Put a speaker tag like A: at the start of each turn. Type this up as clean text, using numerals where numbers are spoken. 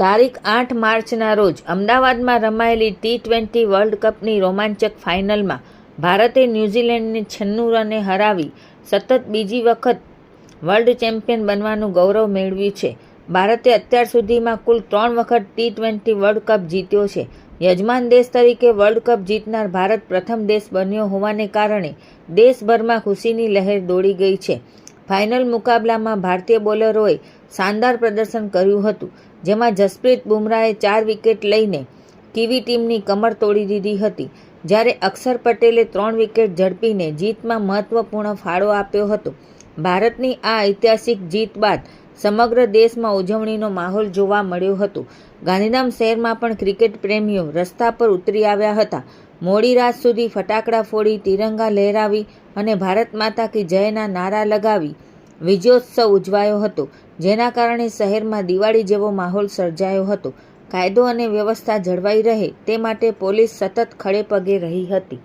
A: તારીખ 8 માર્ચના રોજ અમદાવાદમાં રમાયેલી T20 વર્લ્ડ કપની રોમાંચક ફાઇનલમાં ભારતે ન્યૂઝીલેન્ડને 96 રને હરાવી સતત બીજી વખત વર્લ્ડ ચેમ્પિયન બનવાનું ગૌરવ મેળવ્યું છે. ભારતે અત્યાર સુધીમાં કુલ 3 વખત T20 વર્લ્ડ કપ જીત્યો છે. યજમાન દેશ તરીકે વર્લ્ડ કપ જીતનાર ભારત પ્રથમ દેશ બન્યો હોવાને કારણે દેશભરમાં ખુશીની લહેર દોડી ગઈ છે. ફાઇનલ મુકાબલામાં ભારતીય બોલરોએ શાનદાર પ્રદર્શન કર્યું હતું, જેમાં જસપ્રીત બુમરાહે 4 વિકેટ લઈને કીવી ટીમની કમર તોડી દીધી હતી, જ્યારે અક્ષર પટેલે 3 વિકેટ ઝડપીને જીતમાં મહત્વપૂર્ણ ફાળો આપ્યો હતો. ભારતની આ ઐતિહાસિક જીત બાદ સમગ્ર દેશમાં ઉજવણીનો માહોલ જોવા મળ્યો હતો. ગાંધીધામ શહેરમાં પણ ક્રિકેટ પ્રેમીઓ રસ્તા પર ઉતરી આવ્યા હતા. મોડી રાત સુધી ફટાકડા ફોડી, તિરંગા લહેરાવી અને ભારત માતા કી જયના નારા લગાવી વિજયોત્સવ ઉજવાયો હતો, જેના કારણે શહેરમાં દિવાળી જેવો માહોલ સર્જાયો હતો. કાયદો અને વ્યવસ્થા જળવાઈ રહે તે માટે પોલીસ સતત ખડે પગે રહી હતી.